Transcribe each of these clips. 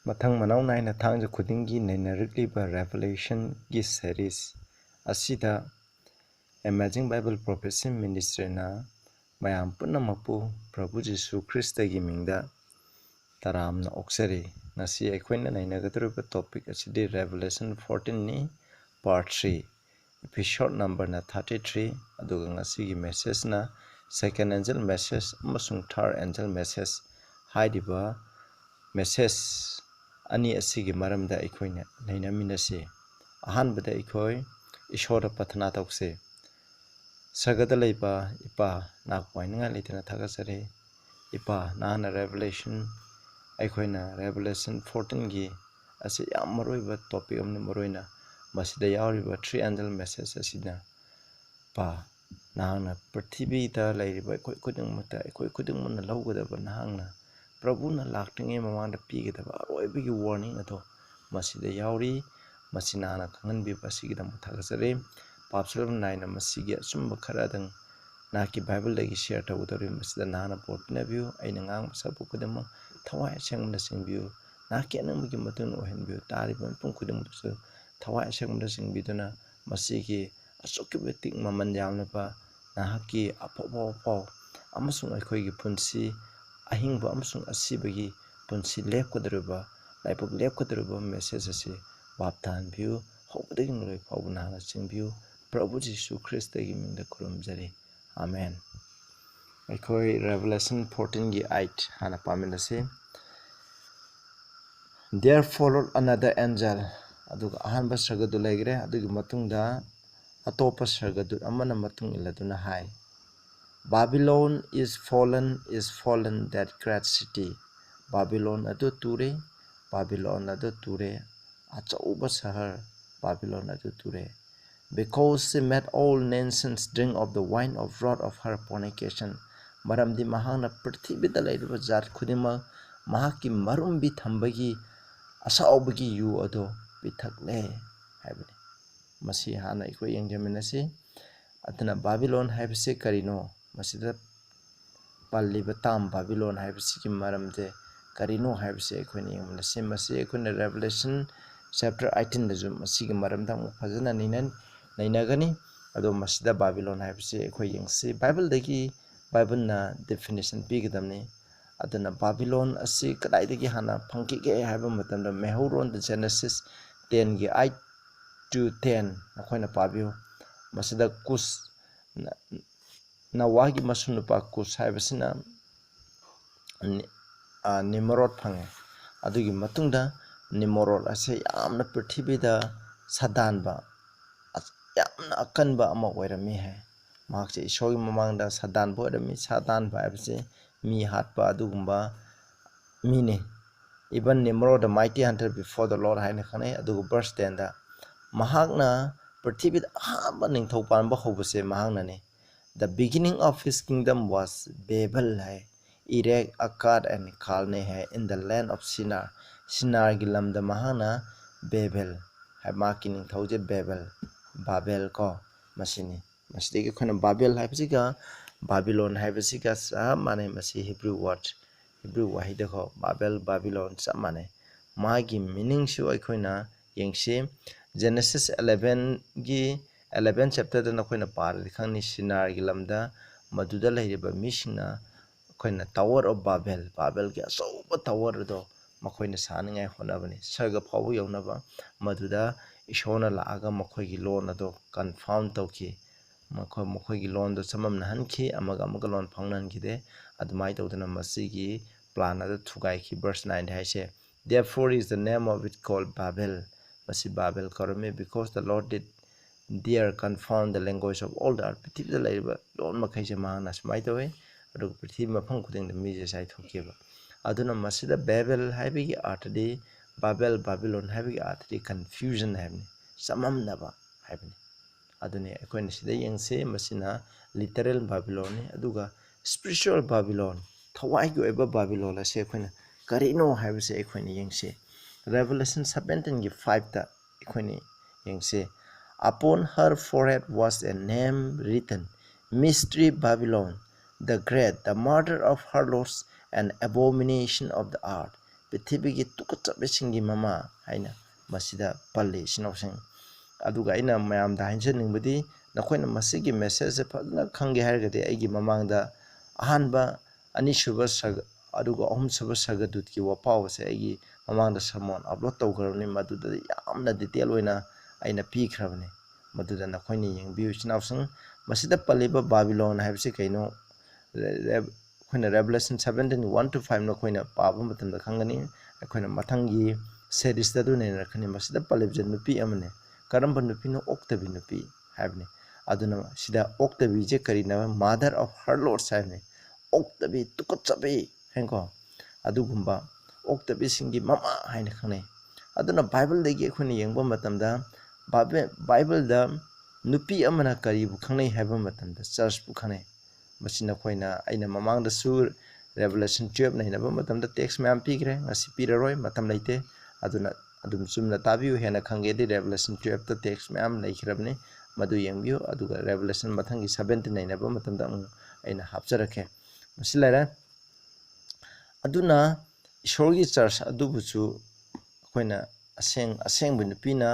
Mathang Manau Naina Thangja Kudingi Nainarikliba Revelation Gi Series Asida Emerging Bible Prophecy Ministry na Mayam Punamapu Prabhu Jisu Krista Gimingda Taramna Oksari Nasi Equina Nainagaturuba topic asidi Revelation 14 ni Part 3 Episode number na 33 Aduga Ngasi message na Second Angel Message Amasung Third Angel Message Haidiba Message Ani asigi maramda ikoina nainaminase ahanbada ikoi ishora pathana tokse sagada leipa ipa nakwainga litena thagasare ipa nana revelation aikoina revelation 14 gi ase yam maroiba topic amne maroina masida yawriba three angel message asida pa nana prithibi ta leiriba ikoi kudungmata ikoi kudungmana lawgadaba nahangna Prabhu na laktinge mamanda pigedaba aroibigi warning ato masida yauri masina na kangan bi pasigida muthagasare papsal naina masigi asumba kharadang naki bible lagi share tawdori masida nana portna view aina ngang sabu kudama thawai sengmda singbiu naki anamgi matun ohen view tari pun kudum su thawai sengmda singbiduna masigi asukki betik maman yamna pa nahaki apopo amasung aikhoigi punsi ahingba amasung asibagi punsi lepkadruba laipok lepkadruba message asi waptan view hobdagi ngroi phawna na singview Prabhu Jisu Krista gi mingda kurumjari amen aikoi revelation 14 gi 8 hana paminase there followed another angel aduga ahanba sargadu laigre adugi matungda atopa sargadu amana matung iladuna hai Babylon is fallen, that great city. Babylon adu ture, achauba sahar, Babylon adu ture. Because she made all nations drink of the wine of wrath of her fornication. Maramdi mahana prithibida lairuba jat khudima mahaki marumbi thambagi asaubagi yu ado pithakle haibani. Masi hana iko yengjaminasi atana Babylon haibase karino masida palliba tam Babylon haibasiki maramde karino haibase ekhoni yengmnase masi ekhona Revelation chapter 18 dajum masigi maramda mu fajana nainagani ado masida Babylon haibase ekhoi yengsi Bible dagi Bible na definition pigidamni adana Babylon asi kadai dagi hana phangkige haiba matamda mehauron the Genesis 10 gi 8 to 10 nakhona pabiu masida Cush Nawagi masunupa Cush haibasina Nimrod phange adugi matungda Nimrod ase yamna prithibida sadanba yamna akanba ama oirami hai mahakse isogi mamangda sadanba oirami sadanba haibase mi hatpa adugumba mine even Nimrod the mighty hunter before the Lord haina khane adugu verse 10 da mahakna prithibida ahamba ningthau panba hobase mahakna ne The beginning of his kingdom was Babel hai Erech, Accad and Calneh hai in the land of Shinar. Shinar gilam the mahana Babel hai making thousand Babel ko masini masidi khona Babel hai bisiga Babylon hai bisiga sa mane masi Hebrew word Hebrew wahida ko Babylon sa mane magi meaning shu aikhoina yengse Genesis 11 gi 11 chapter da nakoina par dikhangni Shinar gilamda maduda lairiba mishna koina Tower of Babel gi asoba tower do makoina saningai honabani sarga phawu yawnaba maduda ishona laaga makoigi lon ado confound tawki makoigi lon do samamna hanki amaga lon phangnan gide admai tawdana masigi plan ado thugai ki verse 9 haise therefore is the name of it called Babel masi Babel karame because the Lord did there confound the language of all the earth prithibida laiba lon makhaise mahana smai tawe adu prithib mafang khuding the mije sai thokeba aduna masida Babel haibigi artadi Babylon haibigi artadi confusion haibni samamnaba haibni aduni ekoin sida yengse masina literal Babylon ni aduga spiritual Babylon thawai gi oiba Babylon la se ekoina karino haibse ekoini yengse Revelation 17 gi 5 ta ekoini yengse Upon her forehead was a name written, Mystery Babylon, the Great, the murder of harlots and abomination of the earth. ꯄ꯭ꯔꯤꯊꯤꯕꯤꯒꯤ ꯇꯨꯀꯠꯆꯕꯁꯤꯡꯒꯤ ꯃꯃꯥ ꯍꯥꯏꯅ ꯃꯁꯤꯗ ꯄꯜꯂꯤ ꯏꯆꯤꯟꯅꯥꯎꯁꯤꯡ ꯑꯗꯨꯒ ꯑꯩꯅ ꯃꯌꯥꯝꯗ ꯍꯥꯏꯖꯅꯤꯡꯕꯗꯤ ꯅꯈꯣꯏꯅ ꯃꯁꯤꯒꯤ ꯃꯦꯁꯦꯖꯁꯦ ꯐꯖꯅ ꯈꯪꯒꯦ ꯍꯥꯏꯔꯒꯗꯤ ꯑꯩꯒꯤ ꯃꯃꯥꯡꯗ ꯑꯍꯥꯟꯕ ꯑꯅꯤꯁꯨꯕ ꯑꯗꯨꯒ ꯑꯍꯨꯝꯁꯨꯕ ꯁꯒꯗꯨꯠꯀꯤ ꯋꯥꯄꯥꯎꯁꯦ ꯑꯩꯒꯤ ꯃꯃꯥꯡꯗ ꯁꯃꯣꯟ ꯑꯞꯂꯣꯗ ꯇꯧꯈ꯭ꯔꯕꯅꯤ ꯃꯗꯨꯗ ꯌꯥꯝꯅ ꯗꯤꯇꯦꯜ ꯑꯣꯏꯅ ꯑꯩꯅ ꯄꯤꯈ꯭ꯔꯕꯅꯤ ꯃꯗꯨꯗ ꯅꯈꯣꯏꯅ ꯌꯦꯡꯕꯤꯌꯨ ꯏꯆꯤꯟꯅꯥꯎꯁꯤꯡ ꯃꯁꯤꯗ ꯄꯜꯂꯤꯕ ꯕꯥꯕꯤꯂꯣꯟ ꯍꯥꯏꯕꯁꯤ ꯀꯩꯅꯣ ꯑꯩꯈꯣꯏꯅ ꯔꯦꯚꯦꯂꯦꯁꯟ 17:1-5 ꯅꯈꯣꯏꯅ ꯄꯥꯕ ꯃꯇꯝꯗ ꯈꯪꯒꯅꯤ ꯑꯩꯈꯣꯏꯅ ꯃꯊꯪꯒꯤ ꯁꯦꯔꯤꯁꯇ ꯑꯗꯨ ꯅꯩꯅꯔꯛꯀꯅꯤ ꯃꯁꯤꯗ ꯄꯜꯂꯤꯕꯁꯦ ꯅꯨꯄꯤ ꯑꯃꯅꯤ ꯀꯔꯝꯕ ꯅꯨꯄꯤꯅꯣ ꯑꯣꯛꯇꯕꯤ ꯅꯨꯄꯤ ꯍꯥꯏꯕꯅꯤ ꯑꯗꯨꯅ ꯁꯤꯗ ꯑꯣꯛꯇꯕꯤꯁꯦ ꯀꯔꯤꯅꯣ ꯃꯥꯗꯔ ꯑꯣꯐ ꯍꯥꯔꯂꯣꯠꯁ ꯍꯥꯏꯕꯅꯤ ꯑꯣꯛꯇꯕꯤ ꯇꯨꯀꯠꯆꯕꯤ ꯍꯥꯏꯅꯀꯣ ꯑꯗꯨꯒꯨꯝꯕ ꯑꯣꯛꯇꯕꯤꯁꯤꯡꯒꯤ ꯃꯃꯥ ꯍꯥꯏꯅ ꯈꯪꯅꯩ ꯑꯗꯨꯅ ꯕꯥꯏꯕꯜꯗꯒꯤ ꯑꯩꯈꯣꯏꯅ ꯌꯦꯡꯕ ꯃꯇꯝꯗ ꯕꯥꯏꯕꯜꯗ ꯅꯨꯄꯤ ꯑꯃꯅ ꯀꯔꯤꯕꯨ ꯈꯪꯅꯩ ꯍꯥꯏꯕ ꯃꯇꯝꯗ ꯆꯔꯆꯄꯨ ꯈꯪꯅꯩ ꯃꯁꯤ ꯅꯈꯣꯏꯅ ꯑꯩꯅ ꯃꯃꯥꯡꯗꯁꯨ ꯔꯦꯚꯦꯂꯦꯁꯟ 12 ꯅꯩꯅꯕ ꯃꯇꯝꯗ ꯇꯦꯛꯁ ꯃꯌꯥꯝ ꯄꯤꯈ꯭ꯔꯦ ꯉꯁꯤ ꯄꯤꯔꯔꯣꯏ ꯃꯇꯝ ꯂꯩꯇꯦ ꯑꯗꯨꯅ ꯑꯗꯨꯝ ꯆꯨꯝꯅ ꯇꯥꯕꯤꯌꯨ ꯍꯦꯟꯅ ꯈꯪꯒꯦꯗꯤ ꯔꯦꯚꯦꯂꯦꯁꯟ 12ꯇ ꯇꯦꯛꯁ ꯃꯌꯥꯝ ꯂꯩꯈ꯭ꯔꯕꯅꯤ ꯃꯗꯨ ꯌꯦꯡꯕꯤꯌꯨ ꯑꯗꯨꯒ ꯔꯦꯚꯦꯂꯦꯁꯟ ꯃꯊꯪꯒꯤ 17 ꯅꯩꯅꯕ ꯃꯇꯝꯗ ꯑꯃꯨꯛ ꯑꯩꯅ ꯍꯥꯞꯆꯔꯛꯀꯦ ꯃꯁꯤ ꯂꯩꯔꯦ ꯑꯗꯨꯅ ꯏꯁꯣꯔꯒꯤ ꯆꯔꯆ ꯑꯗꯨꯕꯨꯁꯨ ꯑꯩꯈꯣꯏꯅ ꯑꯁꯦꯡꯕ ꯅꯨꯄꯤꯅ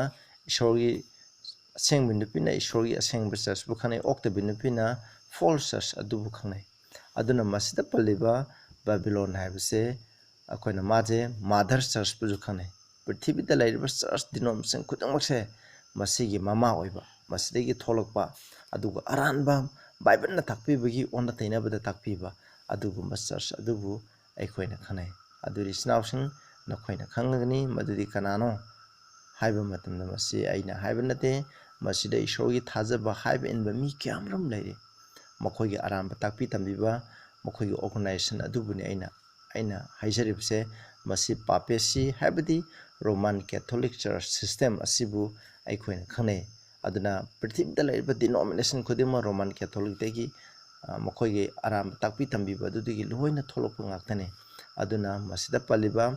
ꯏꯁꯣꯔꯒꯤ ꯑꯁꯦꯡꯕ ꯆꯔꯆꯕꯨ ꯈꯪꯅꯩ ꯑꯣꯛꯇꯕꯤ ꯅꯨꯄꯤꯅ ꯐꯣꯜꯁ ꯆꯔꯆ ꯑꯗꯨꯕꯨ ꯈꯪꯅꯩ ꯑꯗꯨꯅ ꯃꯁꯤꯗ ꯄꯜꯂꯤꯕ ꯕꯥꯕꯤꯂꯣꯟ ꯍꯥꯏꯕꯁꯦ ꯑꯩꯈꯣꯏꯅ ꯃꯥꯁꯦ ꯃꯥꯗꯔ ꯆꯔꯆꯄꯨꯁꯨ ꯈꯪꯅꯩ ꯄ꯭ꯔꯤꯊꯤꯕꯤꯗ ꯂꯩꯔꯤꯕ ꯆꯔꯆ ꯗꯤꯅꯣꯃꯤꯅꯦꯁꯟ ꯈꯨꯗꯤꯡꯃꯛꯁꯦ ꯃꯁꯤꯒꯤ ꯃꯃꯥ ꯑꯣꯏꯕ ꯃꯁꯤꯗꯒꯤ ꯊꯣꯛꯂꯛꯄ ꯑꯗꯨꯒ ꯑꯔꯥꯟꯕ ꯕꯥꯏꯕꯜꯅ ꯇꯥꯛꯄꯤꯕꯒꯤ ꯑꯣꯟꯅ ꯇꯩꯅꯕꯗ ꯇꯥꯛꯄꯤꯕ ꯑꯗꯨꯒꯨꯝꯕ ꯆꯔꯆ ꯑꯗꯨꯕꯨ ꯑꯩꯈꯣꯏꯅ ꯈꯪꯅꯩ ꯑꯗꯨꯗꯤ ꯏꯆꯤꯟꯅꯥꯎꯁꯤꯡ ꯅꯈꯣꯏꯅ ꯈꯪꯒꯅꯤ ꯃꯗꯨꯗꯤ ꯀꯅꯥꯅꯣ ꯍꯥꯏꯕ ꯃꯇꯝꯗ ꯃꯁꯤ ꯑꯩꯅ ꯍꯥꯏꯕ ꯅꯠꯇꯦ ꯃꯁꯤꯗ ꯏꯁꯣꯔꯒꯤ ꯊꯥꯖꯕ ꯍꯥꯏꯕ ꯏꯟꯕ ꯃꯤ ꯀꯌꯥꯃꯔꯨꯝ ꯂꯩꯔꯤ ꯃꯈꯣꯏꯒꯤ ꯑꯔꯥꯟꯕ ꯇꯥꯛꯄꯤ ꯇꯝꯕꯤꯕ ꯃꯈꯣꯏꯒꯤ ꯑꯣꯔꯒꯅꯥꯏꯖꯦꯁꯟ ꯑꯗꯨꯕꯨꯅꯤ ꯑꯩꯅ ꯍꯥꯏꯖꯔꯤꯕꯁꯦ ꯃꯁꯤ ꯄꯥꯄꯦꯁꯤ ꯍꯥꯏꯕꯗꯤ ꯔꯣꯃꯥꯟ ꯀꯦꯊꯣꯂꯤꯛ ꯆꯔꯆ ꯁꯤꯁꯇꯦꯝ ꯑꯁꯤꯕꯨ ꯑꯩꯈꯣꯏꯅ ꯈꯪꯅꯩ ꯑꯗꯨꯅ ꯄ꯭ꯔꯤꯊꯤꯕꯤꯗ ꯂꯩꯔꯤꯕ ꯗꯤꯅꯣꯃꯤꯅꯦꯁꯟ ꯈꯨꯗꯤꯡꯃꯛ ꯔꯣꯃꯥꯟ ꯀꯦꯊꯣꯂꯤꯛꯇꯒꯤ ꯃꯈꯣꯏꯒꯤ ꯑꯔꯥꯟꯕ ꯇꯥꯛꯄꯤ ꯇꯝꯕꯤꯕ ꯑꯗꯨꯗꯒꯤ ꯂꯣꯏꯅ ꯊꯣꯛꯂꯛꯄ ꯉꯥꯛꯇꯅꯤ ꯑꯗꯨꯅ ꯃꯁꯤꯗ ꯄꯜꯂꯤꯕ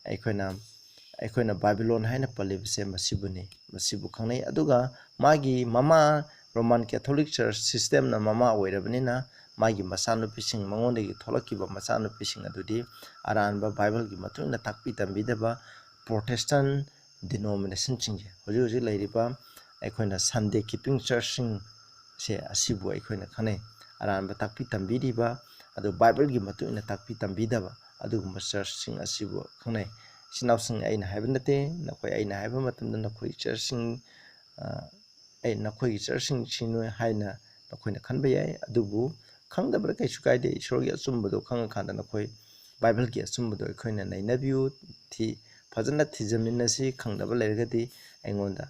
ꯑꯩꯈꯣꯏꯅ ꯕꯥꯏꯕꯤꯂꯣꯟ ꯍꯥꯏꯅ ꯄꯜꯂꯤꯕꯁꯦ ꯃꯁꯤꯕꯨ ꯈꯪꯅꯩ ꯑꯗꯨꯒ ꯃꯥꯒꯤ ꯃꯃꯥ ꯔꯣꯃꯥꯟ ꯀꯦꯊꯣꯂꯤꯛ ꯆꯔꯆ ꯁꯤꯁꯇꯦꯝꯅ ꯃꯃꯥ ꯑꯣꯏꯔꯕꯅꯤꯅ ꯃꯥꯒꯤ ꯃꯆꯥꯅꯨꯄꯤꯁꯤꯡ ꯃꯉꯣꯟꯗꯒꯤ ꯊꯣꯛꯂꯛꯈꯤꯕ ꯃꯆꯥꯅꯨꯄꯤꯁꯤꯡ ꯑꯗꯨꯗꯤ ꯑꯔꯥꯟꯕ ꯕꯥꯏꯕꯜꯒꯤ ꯃꯇꯨꯡ ꯏꯟꯅ ꯇꯥꯛꯄꯤ ꯇꯝꯕꯤꯗꯕ ꯄ꯭ꯔꯣꯇꯦꯁꯇꯟ ꯗꯤꯅꯣꯃꯤꯅꯦꯁꯟꯁꯤꯡꯁꯦ ꯍꯧꯖꯤꯛ ꯂꯩꯔꯤꯕ ꯑꯩꯈꯣꯏꯅ ꯁꯟꯗꯦ ꯀꯤꯄꯤꯡ ꯆꯔꯆꯁꯤꯡꯁꯦ ꯑꯁꯤꯕꯨ ꯑꯩꯈꯣꯏꯅ ꯈꯪꯅꯩ ꯑꯔꯥꯟꯕ ꯇꯥꯛꯄꯤ ꯇꯝꯕꯤꯔꯤꯕ ꯑꯗꯨ ꯕꯥꯏꯕꯜꯒꯤ ꯃꯇꯨꯡ ꯏꯟꯅ ꯇꯥꯛꯄꯤ ꯇꯝꯕꯤꯗꯕ ꯑꯗꯨꯒꯨꯝꯕ ꯆꯔꯆꯁꯤꯡ ꯑꯁꯤꯕꯨ ꯈꯪꯅꯩ ꯏꯆꯤꯟꯅꯥꯎꯁꯤꯡ ꯑꯩꯅ ꯍꯥꯏꯕ ꯅꯠꯇꯦ ꯑꯩꯅ ꯍꯥꯏꯕ ꯃꯇꯝꯗ ꯅꯈꯣꯏꯒꯤ ꯆꯔꯆꯁꯤꯡ ꯍꯥꯏꯅ ꯅꯈꯣꯏꯅ ꯈꯟꯕ ꯌꯥꯏ ꯑꯗꯨꯕꯨ ꯈꯪꯗꯕꯗ ꯀꯩꯁꯨ ꯀꯥꯏꯗꯦ ꯏꯁꯣꯔꯒꯤ ꯑꯆꯨꯝꯕꯗꯣ ꯈꯪꯉꯀꯥꯟꯗ ꯅꯈꯣꯏ ꯕꯥꯏꯕꯜꯒꯤ ꯑꯆꯨꯝꯕꯗꯣ ꯑꯩꯈꯣꯏꯅ ꯅꯩꯅꯕꯤꯌꯨ ꯐꯖꯅ ꯊꯤꯖꯤꯟꯃꯤꯟꯅꯁꯤ ꯈꯪꯗꯕ ꯂꯩꯔꯒꯗꯤ ꯑꯩꯉꯣꯟꯗ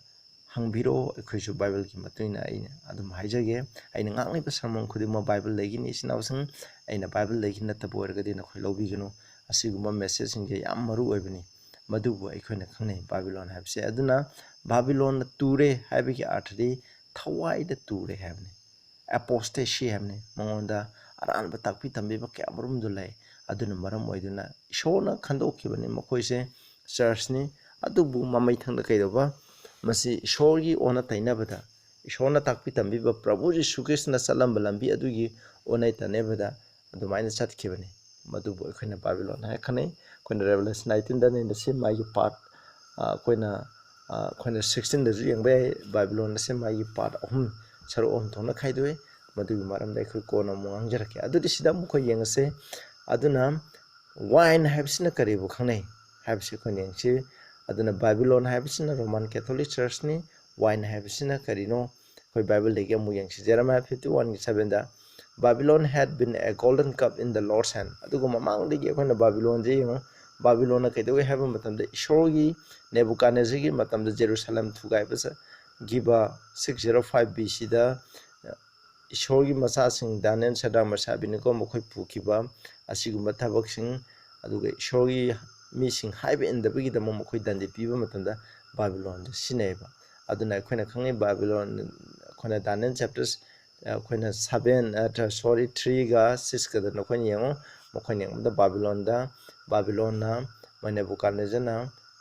ꯍꯪꯕꯤꯔꯛꯑꯣ ꯑꯩꯈꯣꯏꯁꯨ ꯕꯥꯏꯕꯜꯒꯤ ꯃꯇꯨꯡ ꯏꯟꯅ ꯑꯩꯅ ꯑꯗꯨꯝ ꯍꯥꯏꯖꯒꯦ ꯑꯩꯅ ꯉꯥꯡꯂꯤꯕ ꯁꯔꯃꯣꯟ ꯈꯨꯗꯤꯡꯃꯛ ꯕꯥꯏꯕꯜꯗꯒꯤꯅꯤ ꯏꯆꯤꯟꯅꯥꯎꯁꯤꯡ ꯑꯩꯅ ꯕꯥꯏꯕꯜꯗꯒꯤ ꯅꯠꯇꯕ ꯑꯣꯏꯔꯒꯗꯤ ꯅꯈꯣꯏ ꯂꯧꯕꯤꯒꯅꯨ ꯑꯁꯤꯒꯨꯝꯕ ꯃꯦꯁꯦꯖꯁꯤꯡꯁꯦ ꯌꯥꯝ ꯃꯔꯨ ꯑꯣꯏꯕꯅꯤ ꯃꯗꯨꯕꯨ ꯑꯩꯈꯣꯏꯅ ꯈꯪꯅꯩ ꯕꯥꯕꯤꯂꯣꯟ ꯍꯥꯏꯕꯁꯦ ꯑꯗꯨꯅ ꯕꯥꯕꯤꯂꯣꯟꯅ ꯇꯨꯔꯦ ꯍꯥꯏꯕꯒꯤ ꯑꯥꯔꯊꯗꯤ ꯊꯋꯥꯏꯗ ꯇꯨꯔꯦ ꯍꯥꯏꯕꯅꯤ ꯑꯦꯄꯣꯁꯇꯦꯁꯤ ꯍꯥꯏꯕꯅꯤ ꯃꯉꯣꯟꯗ ꯑꯔꯥꯟꯕ ꯇꯥꯛꯄꯤ ꯇꯝꯕꯤꯕ ꯀꯌꯥꯃꯔꯨꯝꯗꯨ ꯂꯩ ꯑꯗꯨꯅ ꯃꯔꯝ ꯑꯣꯏꯗꯨꯅ ꯏꯁꯣꯔꯅ ꯈꯟꯗꯣꯛꯈꯤꯕꯅꯤ ꯃꯈꯣꯏꯁꯦ ꯆꯔꯆꯅꯤ ꯑꯗꯨꯕꯨ ꯃꯃꯩꯊꯪꯗ ꯀꯩꯗꯧꯕ ꯃꯁꯤ ꯏꯁꯣꯔꯒꯤ ꯑꯣꯟꯅ ꯇꯩꯅꯕꯗ ꯏꯁꯣꯔꯅ ꯇꯥꯛꯄꯤ ꯇꯝꯕꯤꯕ ꯄ꯭ꯔꯚꯨ ꯖꯤꯁꯨ ꯈ꯭ꯔꯤꯁꯅ ꯆꯠꯂꯝꯕ ꯂꯝꯕꯤ ꯑꯗꯨꯒꯤ ꯑꯣꯟꯅ ꯇꯩꯅꯕꯗ ꯑꯗꯨꯃꯥꯏꯅ ꯆꯠꯈꯤꯕꯅꯤ ꯃꯗꯨꯕꯨ ꯑꯩꯈꯣꯏꯅ ꯕꯥꯕꯤꯂꯣꯟ ꯍꯥꯏꯅ ꯈꯪꯅꯩ ꯑꯩꯈꯣꯏꯅ ꯔꯦꯚꯦꯂꯦꯁꯟ 19ꯗ ꯅꯩꯅꯁꯤ ꯃꯥꯒꯤ ꯄꯥꯔꯠ ꯑꯩꯈꯣꯏꯅ 16ꯗꯁꯨ ꯌꯦꯡꯕ ꯌꯥꯏ ꯕꯥꯕꯤꯂꯣꯟ ꯑꯁꯤ ꯃꯥꯒꯤ ꯄꯥꯔꯠ ꯁꯔꯨꯛ 3 ꯊꯣꯛꯅ ꯈꯥꯏꯗꯣꯛꯏ ꯃꯗꯨꯒꯤ ꯃꯔꯝꯗ ꯑꯩꯈꯣꯏ ꯀꯣꯟꯅ ꯑꯃꯨꯛ ꯉꯥꯡꯖꯔꯛꯀꯦ ꯑꯗꯨꯗꯤ ꯁꯤꯗ ꯑꯃꯨꯛ ꯑꯩꯈꯣꯏ ꯌꯦꯡꯉꯁꯤ ꯑꯗꯨꯅ ꯋꯥꯏꯟ ꯍꯥꯏꯕꯁꯤꯅ ꯀꯔꯤꯕꯨ ꯈꯪꯅꯩ ꯍꯥꯏꯕꯁꯤ ꯑꯩꯈꯣꯏꯅ ꯌꯦꯡꯁꯤ ꯑꯗꯨꯅ ꯕꯥꯏꯕꯤꯂꯣꯟ ꯍꯥꯏꯕꯁꯤꯅ ꯔꯣꯃꯥꯟ ꯀꯦꯊꯣꯂꯤꯛ ꯆꯔꯆꯅꯤ ꯋꯥꯏꯟ ꯍꯥꯏꯕꯁꯤꯅ ꯀꯔꯤꯅꯣ ꯑꯩꯈꯣꯏ ꯕꯥꯏꯕꯜꯗꯒꯤ ꯑꯃꯨꯛ ꯌꯦꯡꯁꯤ ꯖꯦꯔꯦꯃꯥꯏꯌꯥ 51:7ꯗ Babylon had been a golden cup in the Lord's hand ꯑꯗꯨꯒ ꯃꯃꯥꯡꯗꯒꯤ ꯑꯩꯈꯣꯏꯅ ꯕꯥꯕꯤꯂꯣꯟꯁꯦ ꯌꯦꯡꯉꯣ ꯕꯥꯕꯤꯂꯣꯟꯅ ꯀꯩꯗꯧꯏ ꯍꯥꯏꯕ ꯃꯇꯝꯗ ꯏꯁꯣꯔꯒꯤ ꯅꯦꯕꯨꯀꯥꯗꯅꯦꯖꯔꯒꯤ ꯃꯇꯝꯗ ꯖꯦꯔꯨꯁꯥꯂꯦꯝ ꯊꯨꯒꯥꯏꯕ 605 BCꯗ ꯏꯁꯣꯔꯒꯤ ꯃꯆꯥꯁꯤꯡ ꯗꯥꯅꯤꯌꯦꯜ ꯁꯗ꯭ꯔꯥꯛ ꯃꯦꯁꯥꯛ ꯑꯕꯦꯗꯅꯦꯒꯣ ꯃꯈꯣꯏ ꯄꯨꯈꯤꯕ ꯑꯁꯤꯒꯨꯝꯕ ꯊꯕꯛꯁꯤꯡ ꯑꯗꯨꯒ ꯏꯁꯣꯔꯒꯤ ꯃꯤꯁꯤꯡ ꯍꯥꯏꯕ ꯏꯟꯗꯕꯒꯤꯗꯃꯛ ꯃꯈꯣꯏ ꯗꯟꯗꯤ ꯄꯤꯕ ꯃꯇꯝꯗ ꯕꯥꯕꯤꯂꯣꯟꯁꯦ ꯁꯤꯖꯤꯟꯅꯩꯕ ꯑꯗꯨꯅ ꯑꯩꯈꯣꯏꯅ ꯈꯪꯉꯤ ꯕꯥꯕꯤꯂꯣꯟ ꯑꯩꯈꯣꯏꯅ ꯗꯥꯅꯤꯌꯦꯜ ꯆꯦꯞꯇꯔ ꯑꯩꯈꯣꯏꯅ 3ꯒ 6ꯀꯗ ꯅꯈꯣꯏꯅ ꯌꯦꯡꯉꯣ ꯃꯈꯣꯏꯅ ꯌꯦꯡꯕꯗ ꯕꯥꯕꯤꯂꯣꯟꯅ ꯅꯦꯕꯨꯀꯥꯗꯅꯦꯖꯔꯅ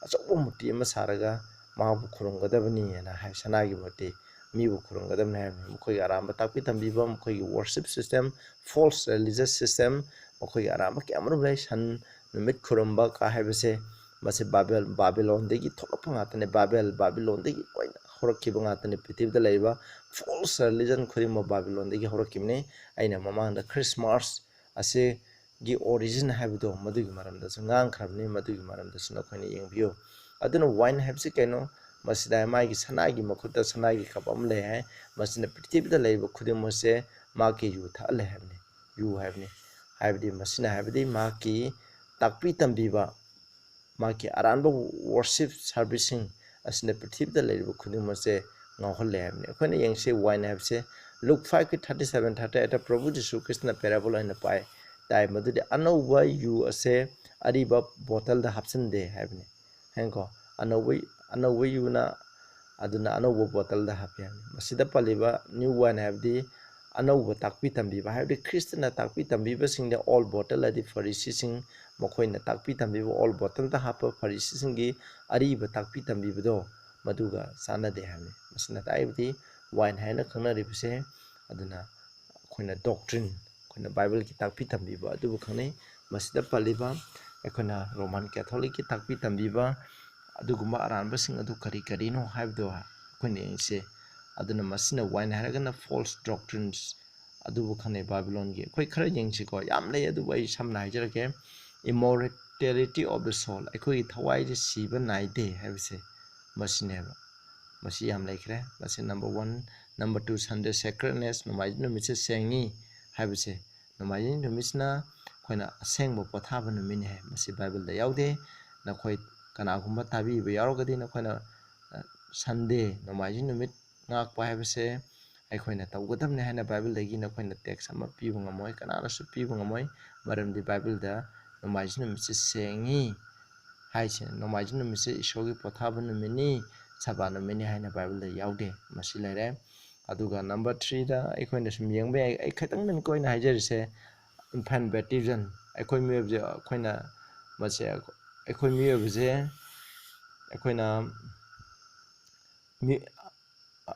ꯑꯆꯧꯕ ꯃꯨꯔꯇꯤ ꯑꯃ ꯁꯥꯔꯒ ꯃꯥꯕꯨ ꯈꯨꯔꯨꯝꯒꯗꯕꯅꯤꯅ ꯍꯥꯏ ꯁꯅꯥꯒꯤ ꯃꯨꯔꯇꯤ ꯃꯤꯕꯨ ꯈꯨꯔꯨꯝꯒꯗꯕꯅꯤ ꯍꯥꯏꯕꯅꯤ ꯃꯈꯣꯏꯒꯤ ꯑꯔꯥꯟꯕ ꯇꯥꯛꯄꯤ ꯇꯝꯕꯤꯕ ꯃꯈꯣꯏꯒꯤ worship system falls religious system ꯃꯈꯣꯏꯒꯤ ꯑꯔꯥꯟꯕ ꯀꯌꯥꯃꯔꯨꯝ ꯂꯩ ꯁꯟ ꯅꯨꯃꯤꯠ ꯈꯨꯔꯨꯝꯕ ꯀ ꯍꯥꯏꯕꯁꯦ ꯃꯁꯤ ꯕꯥꯕꯤꯂꯣꯟꯗꯒꯤ ꯊꯣꯛꯂꯛꯄ ꯉꯥꯛꯇꯅꯦ ꯕꯥꯕꯤꯂꯣꯟꯗꯒꯤ ꯂꯣꯏꯅ ꯍꯧꯔꯛꯈꯤꯕ ꯉꯥꯛꯇꯅꯦ ꯄ꯭ꯔꯤꯊꯤꯕꯤꯗ ꯂꯩꯔꯤꯕ ꯐꯣꯜꯁ ꯔꯤꯂꯤꯖꯟ ꯈꯨꯗꯤꯡꯃꯛ ꯕꯥꯕꯤꯂꯣꯟꯗꯒꯤ ꯍꯧꯔꯛꯈꯤꯕꯅꯤ ꯑꯩꯅ ꯃꯃꯥꯡꯗ ꯈ꯭ꯔꯤꯁꯃꯥꯁ ꯑꯁꯤꯒꯤ ꯑꯣꯔꯤꯖꯤꯟ ꯍꯥꯏꯕꯗꯣ ꯃꯗꯨꯒꯤ ꯃꯔꯝꯗꯁꯨ ꯉꯥꯡꯈ꯭ꯔꯕꯅꯤ ꯃꯗꯨꯒꯤ ꯃꯔꯝꯗꯁꯨ ꯅꯈꯣꯏꯅ ꯌꯦꯡꯕꯤꯌꯨ ꯑꯗꯨꯅ ꯋꯥꯏꯟ ꯍꯥꯏꯕꯁꯤ ꯀꯩꯅꯣ ꯃꯁꯤꯗ ꯃꯥꯒꯤ ꯁꯅꯥꯒꯤ ꯃꯈꯨꯠꯇ ꯁꯅꯥꯒꯤ ꯀꯞ ꯑꯃ ꯂꯩ ꯍꯥꯏ ꯃꯁꯤꯅ ꯄ꯭ꯔꯤꯊꯤꯕꯤꯗ ꯂꯩꯔꯤꯕ ꯈꯨꯗꯤꯡꯃꯛꯁꯦ ꯃꯥꯒꯤ ꯌꯨ ꯊꯛꯍꯜꯂꯦ ꯍꯥꯏꯕꯅꯤ ꯌꯨ ꯍꯥꯏꯕꯅꯤ ꯍꯥꯏꯕꯗꯤ ꯃꯁꯤꯅ ꯍꯥꯏꯕꯗꯤ ꯃꯥꯒꯤ ꯇꯥꯛꯄꯤ ꯇꯝꯕꯤꯕ ꯃꯥꯒꯤ ꯑꯔꯥꯟꯕ ꯋꯔꯁꯤꯞ ꯁꯥꯔꯚꯤꯁꯁꯤꯡ ꯑꯁꯤꯅ ꯄ꯭ꯔꯤꯊꯤꯕꯤꯗ ꯂꯩꯔꯤꯕ ꯈꯨꯗꯤꯡꯃꯛꯁꯦ ꯉꯥꯎꯍꯜꯂꯦ ꯍꯥꯏꯕꯅꯤ ꯑꯩꯈꯣꯏꯅ ꯌꯦꯡꯁꯤ ꯋꯥꯏꯟ ꯍꯥꯏꯕꯁꯦ ꯂꯨꯛ 5:37-38 ꯄ꯭ꯔꯚꯨ ꯖꯤꯁꯨ ꯈ꯭ꯔꯤꯁꯇꯅ ꯄꯦꯔꯥꯕꯣꯜ ꯑꯣꯏꯅ ꯇꯥꯏ ꯃꯗꯨꯗꯤ ꯑꯅꯧꯕ ꯌꯨ ꯑꯁꯦ ꯑꯔꯤꯕ ꯕꯣꯇꯜꯗ ꯍꯥꯞꯆꯤꯟꯗꯦ ꯍꯥꯏꯕꯅꯤ ꯍꯦꯡꯀꯣ ꯑꯅꯧꯕ ꯌꯨꯅ ꯑꯗꯨꯅ ꯑꯅꯧꯕ ꯕꯣꯇꯜꯗ ꯍꯥꯞꯄꯤ ꯍꯥꯏꯕꯅꯤ ꯃꯁꯤꯗ ꯄꯜꯂꯤꯕ ꯅ꯭ꯌꯨ ꯋꯥꯏꯟ ꯍꯥꯏꯕꯗꯤ ꯑꯅꯧꯕ ꯇꯥꯛꯄꯤ ꯇꯝꯕꯤꯕ ꯍꯥꯏꯕꯗꯤ ꯈ꯭ꯔꯤꯁꯇꯅ ꯇꯥꯛꯄꯤ ꯇꯝꯕꯤꯕꯁꯤꯡꯗ ꯑꯣꯜ ꯕꯣꯇꯜ ꯑꯗꯤ ꯐꯔꯤꯁꯤꯁꯤꯡ ꯃꯈꯣꯏꯅ ꯇꯥꯛꯄꯤ ꯇꯝꯕꯤꯕ ꯑꯣꯜ ꯕꯣꯇꯜꯗ ꯍꯥꯞꯄ ꯐꯔꯤꯁꯤꯁꯤꯡꯒꯤ ꯑꯔꯤꯕ ꯇꯥꯛꯄꯤ ꯇꯝꯕꯤꯕꯗꯣ ꯃꯗꯨꯒ ꯆꯥꯟꯅꯗꯦ ꯍꯥꯏꯕꯅꯤ ꯃꯁꯤꯅ ꯇꯥꯛꯏꯕꯗꯤ ꯋꯥꯏꯟ ꯍꯥꯏꯅ ꯈꯪꯅꯔꯤꯕꯁꯦ ꯑꯗꯨꯅ ꯑꯩꯈꯣꯏꯅ ꯗꯣꯛꯇ꯭ꯔꯤꯟ ꯑꯩꯈꯣꯏꯅ ꯕꯥꯏꯕꯜꯒꯤ ꯇꯥꯛꯄꯤ ꯇꯝꯕꯤꯕ ꯑꯗꯨꯕꯨ ꯈꯪꯅꯩ ꯃꯁꯤꯗ ꯄꯜꯂꯤꯕ ꯑꯩꯈꯣꯏꯅ ꯔꯣꯃꯥꯟ ꯀꯦꯊꯣꯂꯤꯛꯀꯤ ꯇꯥꯛꯄꯤ ꯇꯝꯕꯤꯕ ꯑꯗꯨꯒꯨꯝꯕ ꯑꯔꯥꯟꯕꯁꯤꯡ ꯑꯗꯨ ꯀꯔꯤ ꯀꯔꯤꯅꯣ ꯍꯥꯏꯕꯗꯣ ꯑꯩꯈꯣꯏꯅ ꯌꯦꯡꯁꯤ ꯑꯗꯨꯅ ꯃꯁꯤꯅ ꯋꯥꯏꯟ ꯍꯥꯏꯔꯒꯅ ꯐꯣꯜꯁ ꯗꯣꯛꯇ꯭ꯔꯤꯟꯁ ꯑꯗꯨꯕꯨ ꯈꯪꯅꯩ ꯕꯥꯕꯤꯂꯣꯟꯒꯤ ꯑꯩꯈꯣꯏ ꯈꯔ ꯌꯦꯡꯁꯤꯀꯣ ꯌꯥꯝ ꯂꯩ ꯑꯗꯨꯕꯨ ꯑꯩ ꯁꯝꯅ ꯍꯥꯏꯖꯔꯛꯀꯦ immortality of the soul ꯑꯩꯈꯣꯏꯒꯤ ꯊꯋꯥꯏꯁꯦ ꯁꯤꯕ ꯅꯥꯏꯗꯦ ꯍꯥꯏꯕꯁꯦ ꯃꯁꯤꯅꯦꯕ ꯃꯁꯤ ꯌꯥꯝ ꯂꯩꯈ꯭ꯔꯦ ꯃꯁꯤ ꯅꯝꯕꯔ 1 ꯅꯝꯕꯔ 2 ꯁꯟꯗꯦ ꯁꯦꯀ꯭ꯔꯦꯠꯅꯦꯁ ꯅꯣꯡꯃꯥꯏꯖꯤꯡ ꯅꯨꯃꯤꯠꯁꯦ ꯁꯦꯡꯉꯤ ꯍꯥꯏꯕꯁꯦ ꯅꯣꯡꯃꯥꯏꯖꯤꯡ ꯅꯨꯃꯤꯠꯁꯤꯅ ꯑꯩꯈꯣꯏꯅ ꯑꯁꯦꯡꯕ ꯄꯣꯊꯥꯕ ꯅꯨꯃꯤꯠꯅꯤ ꯍꯥꯏ ꯃꯁꯤ ꯕꯥꯏꯕꯜꯗ ꯌꯥꯎꯗꯦ ꯅꯈꯣꯏ ꯀꯅꯥꯒꯨꯝꯕ ꯇꯥꯕꯤꯕ ꯌꯥꯎꯔꯒꯗꯤ ꯅꯈꯣꯏꯅ ꯁꯟꯗꯦ ꯅꯣꯡꯃꯥꯏꯖꯤꯡ ꯅꯨꯃꯤꯠ ꯉꯥꯛꯄ ꯍꯥꯏꯕꯁꯦ ꯑꯩꯈꯣꯏꯅ ꯇꯧꯒꯗꯕꯅꯤ ꯍꯥꯏꯅ ꯕꯥꯏꯕꯜꯗꯒꯤ ꯅꯈꯣꯏꯅ ꯇꯦꯛꯁ ꯑꯃ ꯄꯤꯕ ꯉꯝꯃꯣꯏ ꯀꯅꯥꯅꯁꯨ ꯄꯤꯕ ꯉꯝꯃꯣꯏ ꯃꯔꯝꯗꯤ ꯕꯥꯏꯕꯜꯗ ꯅꯣꯡꯃꯥꯏꯖꯤꯡ ꯅꯨꯃꯤꯠꯁꯦ ꯁꯦꯡꯉꯤ ꯍꯥꯏꯁꯦ ꯅꯣꯡꯃꯥꯏꯖꯤꯡ ꯅꯨꯃꯤꯠꯁꯦ ꯏꯁꯣꯔꯒꯤ ꯄꯣꯊꯥꯕ ꯅꯨꯃꯤꯠꯅꯤ ꯁꯕꯥ ꯅꯨꯃꯤꯠꯅꯤ ꯍꯥꯏꯅ ꯕꯥꯏꯕꯜꯗ ꯌꯥꯎꯗꯦ ꯃꯁꯤ ꯂꯩꯔꯦ ꯑꯗꯨꯒ ꯅꯝꯕꯔ 3ꯗ ꯑꯩꯈꯣꯏꯅ ꯁꯨꯝ ꯌꯦꯡꯕ ꯌꯥꯏ ꯑꯩ ꯈꯤꯇꯪꯗꯅꯤꯀꯣ ꯑꯩꯅ ꯍꯥꯏꯖꯔꯤꯁꯦ ꯏꯟꯐꯦꯟ ꯕꯦꯞꯇꯤꯖꯝ ꯑꯩꯈꯣꯏ ꯃꯤꯑꯣꯏꯕꯁꯦ ꯑꯩꯈꯣꯏꯅ ꯃꯁꯤ ꯑꯩꯈꯣꯏ ꯃꯤꯑꯣꯏꯕꯁꯦ ꯑꯩꯈꯣꯏꯅ